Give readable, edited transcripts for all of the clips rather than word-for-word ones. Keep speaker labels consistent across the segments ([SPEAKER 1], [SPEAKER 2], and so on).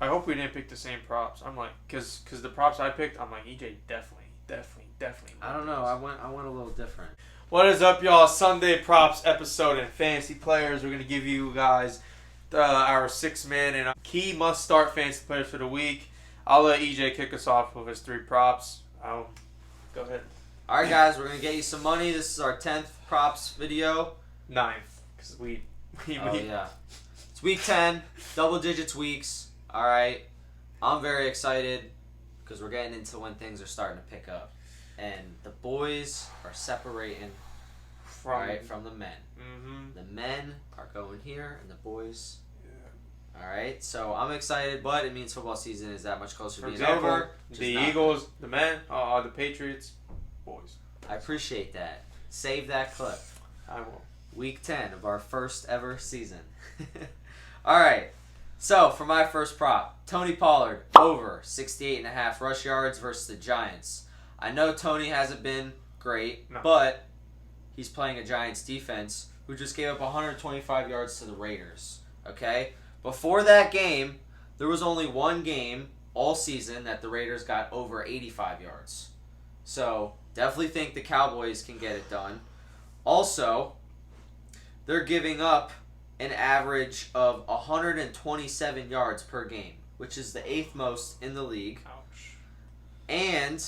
[SPEAKER 1] I hope we didn't pick the same props. I'm like, cause the props I picked, I'm like, EJ definitely.
[SPEAKER 2] I don't know. I went a little different.
[SPEAKER 1] What is up, y'all? Sunday props episode and fantasy players. We're gonna give you guys our 6-man and key must-start fantasy players for the week. I'll let EJ kick us off with his 3 props. Go ahead.
[SPEAKER 2] All right, guys, we're gonna get you some money. This is our 10th props video.
[SPEAKER 1] 9th, because we
[SPEAKER 2] yeah. It's week 10, double digits weeks. All right, I'm very excited because we're getting into when things are starting to pick up, and the boys are separating from the men.
[SPEAKER 1] Mm-hmm.
[SPEAKER 2] The men are going here, and the boys. Yeah. All right, so I'm excited, but it means football season is that much closer to being over.
[SPEAKER 1] The Eagles, the men, the Patriots, boys.
[SPEAKER 2] I appreciate that. Save that clip.
[SPEAKER 1] I will.
[SPEAKER 2] Week 10 of our first ever season. All right. So, for my first prop, Tony Pollard over 68.5 rush yards versus the Giants. I know Tony hasn't been great, but he's playing a Giants defense who just gave up 125 yards to the Raiders. Okay? Before that game, there was only one game all season that the Raiders got over 85 yards. So, definitely think the Cowboys can get it done. Also, they're giving up an average of 127 yards per game, which is the 8th most in the league.
[SPEAKER 1] Ouch. And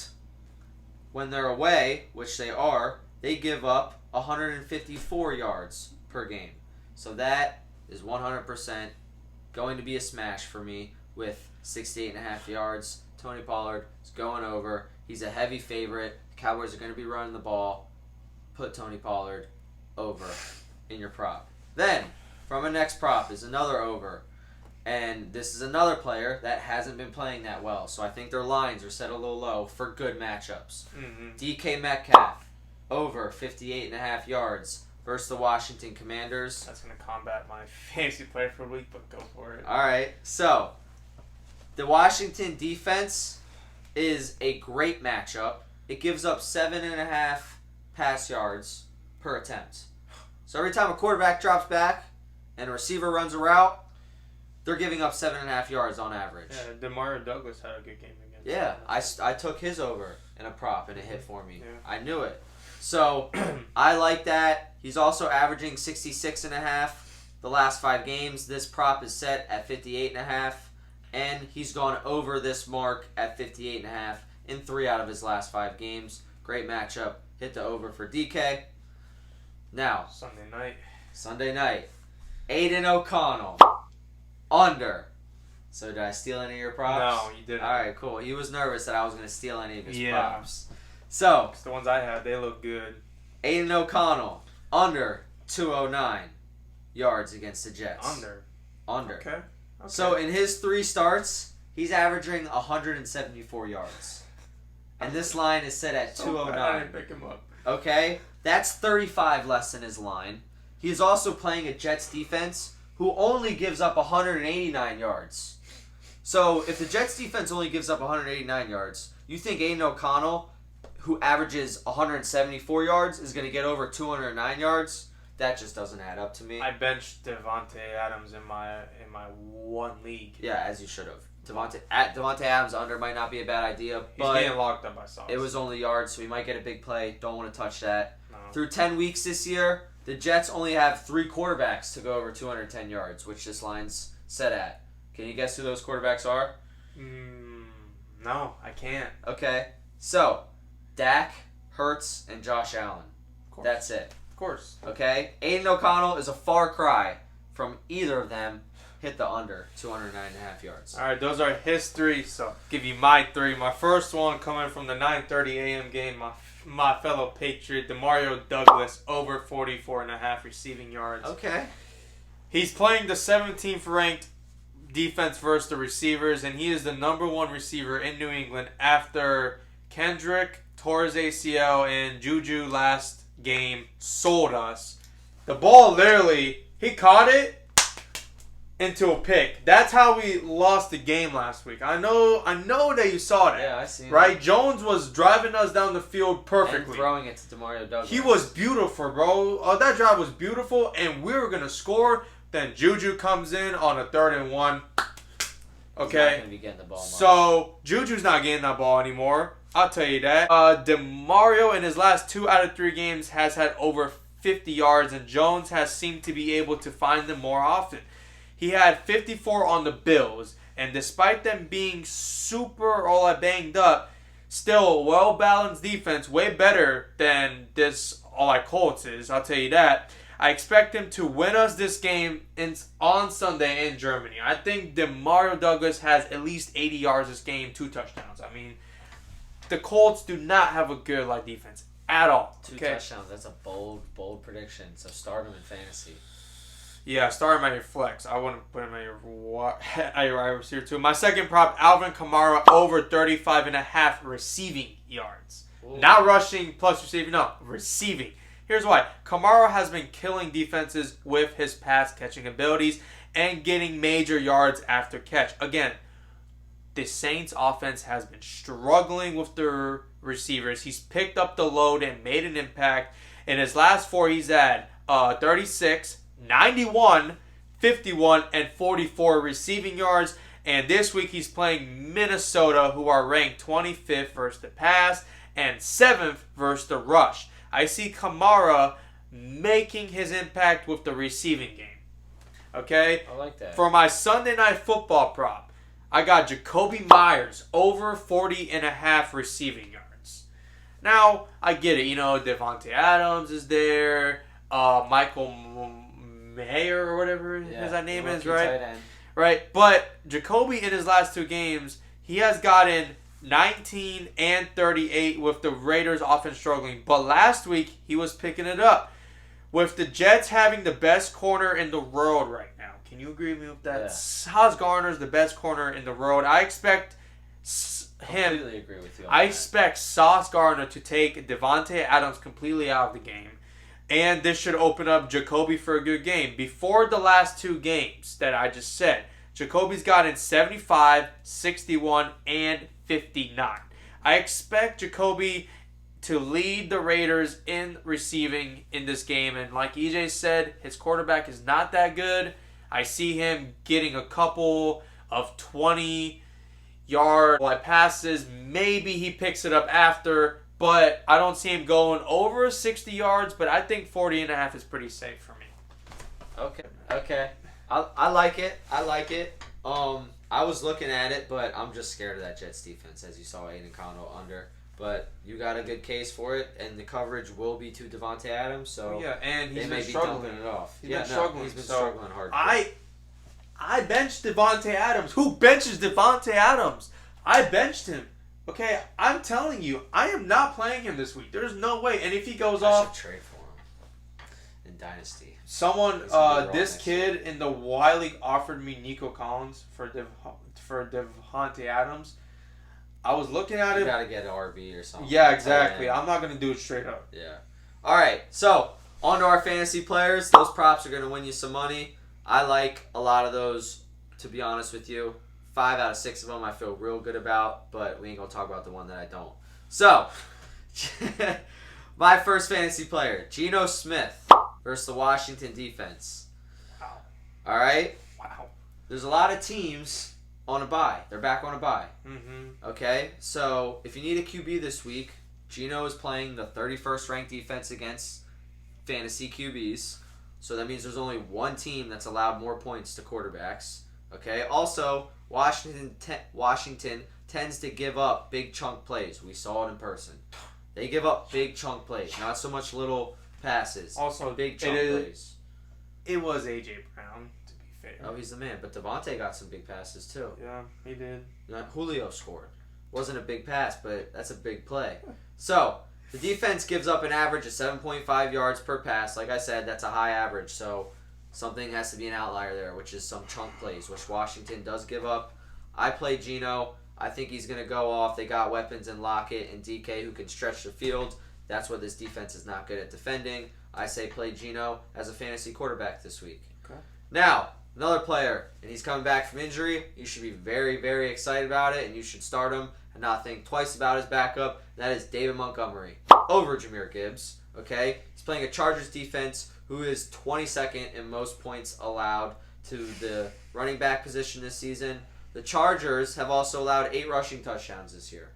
[SPEAKER 2] when they're away, which they are, they give up 154 yards per game. So that is 100% going to be a smash for me with 68.5 yards. Tony Pollard is going over. He's a heavy favorite. The Cowboys are going to be running the ball. Put Tony Pollard over in your prop. Then, from a next prop is another over. And this is another player that hasn't been playing that well. So I think their lines are set a little low for good matchups.
[SPEAKER 1] Mm-hmm.
[SPEAKER 2] DK Metcalf, over 58.5 yards versus the Washington Commanders.
[SPEAKER 1] That's going to combat my fantasy player for the week, but go for it.
[SPEAKER 2] All right. So, the Washington defense is a great matchup. It gives up 7.5 pass yards per attempt. So every time a quarterback drops back and a receiver runs a route, they're giving up 7.5 yards on average.
[SPEAKER 1] Yeah, DeMario Douglas had a good game against
[SPEAKER 2] Yeah, I took his over in a prop and it hit for me.
[SPEAKER 1] Yeah.
[SPEAKER 2] I knew it. So I like that. He's also averaging 66.5 the last 5 games. This prop is set at 58.5, and he's gone over this mark at 58.5 in 3 out of his last 5 games. Great matchup. Hit the over for DK. Now, Sunday night, Aiden O'Connell, under. So did I steal any of your props?
[SPEAKER 1] No, you didn't.
[SPEAKER 2] All right, cool. He was nervous that I was going to steal any of his props. So,
[SPEAKER 1] the ones I had, they look good.
[SPEAKER 2] Aiden O'Connell, under 209 yards against the Jets. Under.
[SPEAKER 1] Okay.
[SPEAKER 2] So, in his 3 starts, he's averaging 174 yards. And this line is set at 209.
[SPEAKER 1] I didn't pick him up.
[SPEAKER 2] Okay? That's 35 less than his line. He is also playing a Jets defense who only gives up 189 yards. So, if the Jets defense only gives up 189 yards, you think Aiden O'Connell, who averages 174 yards, is going to get over 209 yards? That just doesn't add up to me.
[SPEAKER 1] I benched Devontae Adams in my one league.
[SPEAKER 2] Yeah, as you should have. Devontae Adams under might not be a bad idea, but
[SPEAKER 1] he's getting locked up by Sauce.
[SPEAKER 2] It was only yards, so he might get a big play. Don't want to touch that.
[SPEAKER 1] No.
[SPEAKER 2] Through 10 weeks this year, the Jets only have 3 quarterbacks to go over 210 yards, which this line's set at. Can you guess who those quarterbacks are?
[SPEAKER 1] No, I can't.
[SPEAKER 2] Okay, so Dak, Hurts, and Josh Allen. That's it.
[SPEAKER 1] Of course.
[SPEAKER 2] Okay, Aiden O'Connell is a far cry from either of them. Hit the under 209.5 yards.
[SPEAKER 1] All right, those are his 3. So give you my 3. My first one coming from the 9:30 a.m. game. My fellow Patriot, DeMario Douglas, over 44.5 receiving yards.
[SPEAKER 2] Okay.
[SPEAKER 1] He's playing the 17th ranked defense versus the receivers, and he is the number 1 receiver in New England after Kendrick tore his ACL and Juju last game sold us. The ball literally, he caught it into a pick. That's how we lost the game last week. I know that you saw that.
[SPEAKER 2] Yeah, I see.
[SPEAKER 1] Right? Jones was driving us down the field perfectly.
[SPEAKER 2] And throwing it to DeMario Douglas.
[SPEAKER 1] He was beautiful, bro. That drive was beautiful, and we were going to score. Then Juju comes in on a 3rd and 1.
[SPEAKER 2] He's not
[SPEAKER 1] Okay?
[SPEAKER 2] going to be getting the ball much.
[SPEAKER 1] So, Juju's not getting that ball anymore. I'll tell you that. DeMario in his last 2 out of 3 games has had over 50 yards, and Jones has seemed to be able to find them more often. He had 54 on the Bills, and despite them being super all banged up, still well-balanced defense, way better than this all Colts is, I'll tell you that. I expect him to win us this game on Sunday in Germany. I think DeMario Douglas has at least 80 yards this game, 2 touchdowns. I mean, the Colts do not have a good defense at all.
[SPEAKER 2] 2 touchdowns. That's a bold prediction. So start him in fantasy.
[SPEAKER 1] Yeah, start him at your flex. I wouldn't put him at your wide receiver too. My second prop, Alvin Kamara over 35.5 receiving yards. Ooh. Not rushing plus receiving. No, receiving. Here's why. Kamara has been killing defenses with his pass catching abilities and getting major yards after catch. Again, the Saints offense has been struggling with their receivers. He's picked up the load and made an impact. In his last 4, he's had 36, 91, 51, and 44 receiving yards. And this week he's playing Minnesota, who are ranked 25th versus the pass and 7th versus the rush. I see Kamara making his impact with the receiving game. Okay?
[SPEAKER 2] I like that.
[SPEAKER 1] For my Sunday Night Football prop, I got Jacoby Myers over 40.5 receiving yards. Now, I get it. Devontae Adams is there. Michael Mayer or whatever his name is, right? Right. But Jacoby in his last 2 games, he has gotten 19 and 38 with the Raiders offense struggling. But last week, he was picking it up. With the Jets having the best corner in the world right now. Can you agree with me with that? Yeah. Sauce Gardner's the best corner in the world. I expect him.
[SPEAKER 2] Completely agree with you.
[SPEAKER 1] I expect Sauce Gardner to take Devontae Adams completely out of the game. And this should open up Jacoby for a good game. Before the last 2 games that I just said, Jacoby's gotten 75, 61, and 59. I expect Jacoby to lead the Raiders in receiving in this game. And like EJ said, his quarterback is not that good. I see him getting a couple of 20-yard passes. Maybe he picks it up after, but I don't see him going over 60 yards. But I think 40.5 is pretty safe for me.
[SPEAKER 2] Okay. I like it. I was looking at it, but I'm just scared of that Jets defense, as you saw Aiden Connell under. But you got a good case for it, and the coverage will be to Devontae Adams, so
[SPEAKER 1] and
[SPEAKER 2] they may be dumping it off.
[SPEAKER 1] He's been struggling.
[SPEAKER 2] He's been struggling hard.
[SPEAKER 1] I benched Devontae Adams. Who benches Devontae Adams? I benched him. Okay, I'm telling you, I am not playing him this week. There's no way. And if he goes off,
[SPEAKER 2] I should trade for him in Dynasty.
[SPEAKER 1] Someone, this kid in the Y League offered me Nico Collins for Devontae Adams. I was looking at it.
[SPEAKER 2] You gotta get an RB or something.
[SPEAKER 1] Yeah, exactly. I'm not gonna do it straight up.
[SPEAKER 2] Yeah. All right. So on to our fantasy players. Those props are gonna win you some money. I like a lot of those. To be honest with you, 5 out of 6 of them I feel real good about, but we ain't gonna talk about the one that I don't. So, my first fantasy player, Geno Smith versus the Washington defense.
[SPEAKER 1] Wow.
[SPEAKER 2] All right.
[SPEAKER 1] Wow.
[SPEAKER 2] There's a lot of teams on a bye. They're back on a bye.
[SPEAKER 1] Mm-hmm.
[SPEAKER 2] Okay, so if you need a QB this week, Geno is playing the 31st ranked defense against fantasy QBs. So that means there's only one team that's allowed more points to quarterbacks. Okay, also, Washington tends to give up big chunk plays. We saw it in person. They give up big chunk plays, not so much little passes.
[SPEAKER 1] Also,
[SPEAKER 2] big chunk plays.
[SPEAKER 1] It was A.J. Brown.
[SPEAKER 2] Oh, he's the man. But Devontae got some big passes, too.
[SPEAKER 1] Yeah, he did.
[SPEAKER 2] Julio scored. Wasn't a big pass, but that's a big play. So, the defense gives up an average of 7.5 yards per pass. Like I said, that's a high average. So, something has to be an outlier there, which is some chunk plays, which Washington does give up. I play Geno. I think he's going to go off. They got weapons in Lockett and DK who can stretch the field. That's what this defense is not good at defending. I say play Geno as a fantasy quarterback this week.
[SPEAKER 1] Okay.
[SPEAKER 2] Now, another player, and he's coming back from injury. You should be very, very excited about it, and you should start him and not think twice about his backup. That is David Montgomery over Jahmyr Gibbs. Okay? He's playing a Chargers defense who is 22nd in most points allowed to the running back position this season. The Chargers have also allowed 8 rushing touchdowns this year.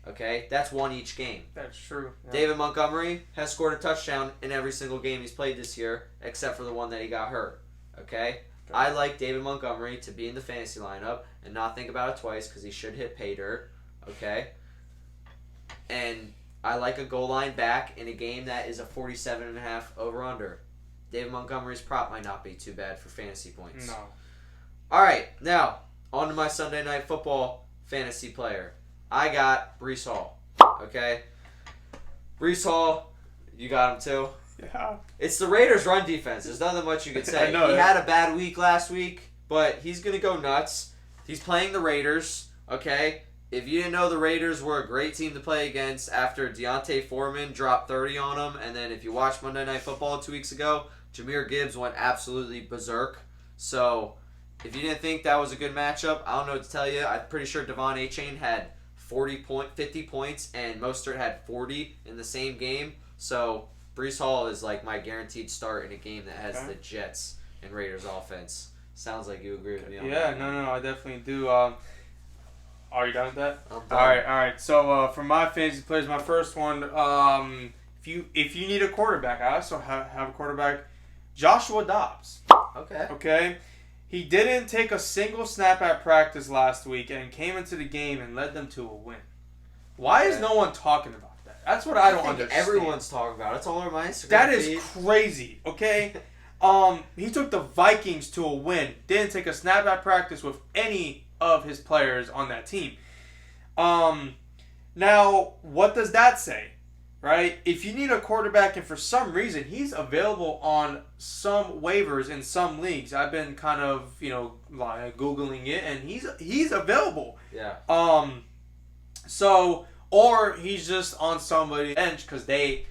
[SPEAKER 2] Okay? That's 1 each game.
[SPEAKER 1] That's true. Yeah.
[SPEAKER 2] David Montgomery has scored a touchdown in every single game he's played this year, except for the one that he got hurt. Okay? I like David Montgomery to be in the fantasy lineup and not think about it twice because he should hit pay dirt. Okay? And I like a goal line back in a game that is a 47.5 over-under. David Montgomery's prop might not be too bad for fantasy points.
[SPEAKER 1] No.
[SPEAKER 2] All right, now on to my Sunday Night Football fantasy player. I got Breece Hall. Okay? Breece Hall, you got him too?
[SPEAKER 1] Yeah.
[SPEAKER 2] It's the Raiders' run defense. There's nothing much you could say.
[SPEAKER 1] I know
[SPEAKER 2] He
[SPEAKER 1] that.
[SPEAKER 2] had a bad week last week, but he's going to go nuts. He's playing the Raiders, okay? If you didn't know, the Raiders were a great team to play against after Deontay Foreman dropped 30 on them. And then if you watched Monday Night Football 2 weeks ago, Jahmyr Gibbs went absolutely berserk. So if you didn't think that was a good matchup, I don't know what to tell you. I'm pretty sure Devon Achane had 50 points, and Mostert had 40 in the same game. So Breece Hall is like my guaranteed start in a game that has the Jets and Raiders offense. Sounds like you agree with me on that.
[SPEAKER 1] Yeah, no, I definitely do. Are you done with that?
[SPEAKER 2] I'm done.
[SPEAKER 1] All right. So for my fantasy players, my first one, if you need a quarterback, I also have a quarterback, Joshua Dobbs.
[SPEAKER 2] Okay.
[SPEAKER 1] Okay, he didn't take a single snap at practice last week and came into the game and led them to a win. Why is no one talking about that? That's what I don't understand.
[SPEAKER 2] Everyone's talking about it. It's all over my Instagram
[SPEAKER 1] That is
[SPEAKER 2] feed.
[SPEAKER 1] crazy. Okay. He took the Vikings to a win. Didn't take a snap at practice with any of his players on that team. Now, what does that say? Right? If you need a quarterback and for some reason he's available on some waivers in some leagues, I've been kind of, like Googling it, and he's available.
[SPEAKER 2] Yeah.
[SPEAKER 1] So, or he's just on somebody's bench because they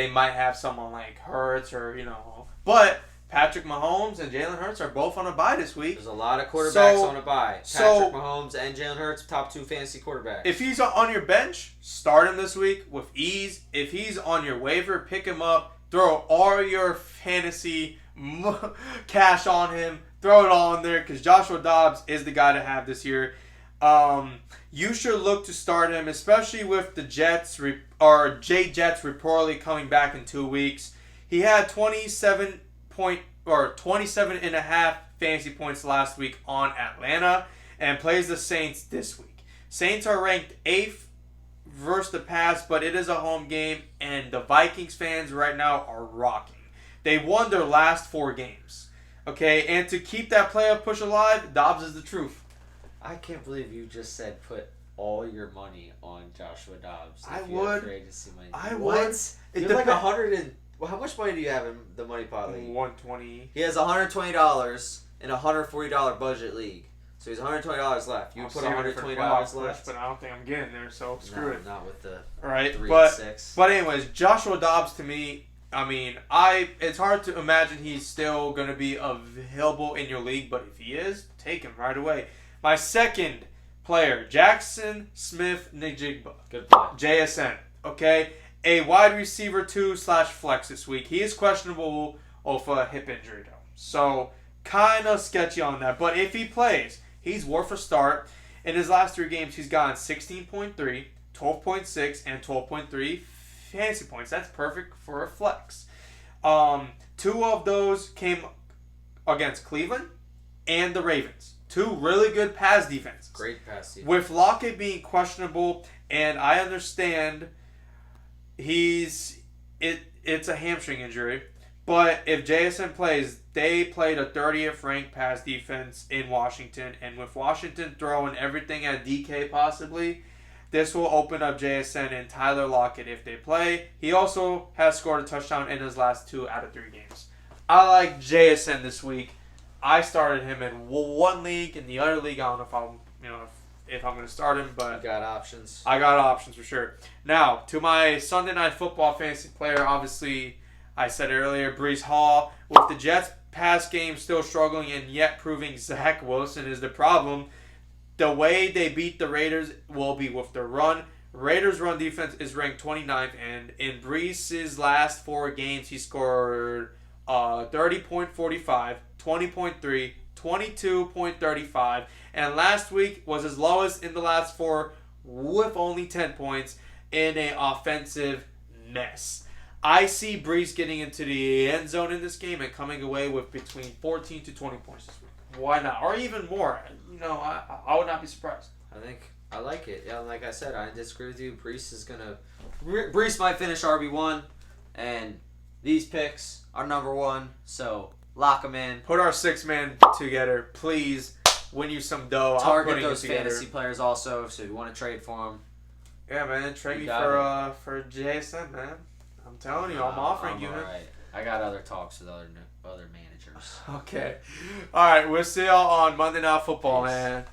[SPEAKER 1] might have someone like Hurts or, but Patrick Mahomes and Jalen Hurts are both on a bye this week.
[SPEAKER 2] There's a lot of quarterbacks on a bye. Patrick Mahomes and Jalen Hurts, top 2 fantasy quarterbacks.
[SPEAKER 1] If he's on your bench, start him this week with ease. If he's on your waiver, pick him up. Throw all your fantasy cash on him. Throw it all in there because Joshua Dobbs is the guy to have this year. You should look to start him, especially with the Jets or Jets reportedly coming back in 2 weeks. He had 27.5 fantasy points last week on Atlanta and plays the Saints this week. Saints are ranked 8th versus the pass, but it is a home game, and the Vikings fans right now are rocking. They won their last 4 games. Okay, and to keep that playoff push alive, Dobbs is the truth.
[SPEAKER 2] I can't believe you just said put all your money on Joshua Dobbs.
[SPEAKER 1] I would.
[SPEAKER 2] What? You have like 100 and... Well, how much money do you have in the Money Pot League?
[SPEAKER 1] $120.
[SPEAKER 2] He has $120 in a $140 budget league. So he's $120 left. You put $120 left.
[SPEAKER 1] But I don't think I'm getting there, so screw it.
[SPEAKER 2] Not with the
[SPEAKER 1] 3
[SPEAKER 2] and 6.
[SPEAKER 1] But anyways, Joshua Dobbs to me, it's hard to imagine he's still going to be available in your league, but if he is, take him right away. My second player, Jackson Smith-Njigba.
[SPEAKER 2] Good play.
[SPEAKER 1] JSN, okay? A wide receiver 2/flex this week. He is questionable of a hip injury, though. So, kind of sketchy on that. But if he plays, he's worth a start. In his last 3 games, he's gotten 16.3, 12.6, and 12.3 fantasy points. That's perfect for a flex. 2 of those came against Cleveland and the Ravens. 2 really good pass defenses.
[SPEAKER 2] Great pass defense.
[SPEAKER 1] With Lockett being questionable, and I understand it's a hamstring injury, but if JSN plays, they played a 30th ranked pass defense in Washington, and with Washington throwing everything at DK possibly, this will open up JSN and Tyler Lockett if they play. He also has scored a touchdown in his last 2 out of 3 games. I like JSN this week. I started him in one league. In the other league, I don't know if I'm going to start him, but
[SPEAKER 2] you got options.
[SPEAKER 1] I got options for sure. Now, to my Sunday Night Football fantasy player, obviously, I said earlier, Breece Hall. With the Jets' pass game still struggling and yet proving Zach Wilson is the problem, the way they beat the Raiders will be with the run. Raiders' run defense is ranked 29th, and in Breece's last 4 games, he scored 30.45, 20.3, 22.35. And last week was his lowest in the last 4 with only 10 points in an offensive mess. I see Brees getting into the end zone in this game and coming away with between 14 to 20 points this week. Why not? Or even more. I would not be surprised.
[SPEAKER 2] I like it. Yeah, like I said, I disagree with you. Brees might finish RB1, and these picks are number 1. So lock them in.
[SPEAKER 1] Put our 6-man together, please. Win you some dough.
[SPEAKER 2] Target those fantasy players also, so if you want to trade for them.
[SPEAKER 1] Yeah, man. Trade me for JSN, man. I'm telling you, I'm offering you.
[SPEAKER 2] Right. I got other talks with other managers.
[SPEAKER 1] Okay. All right. We'll see y'all on Monday Night Football,
[SPEAKER 2] Peace.
[SPEAKER 1] man.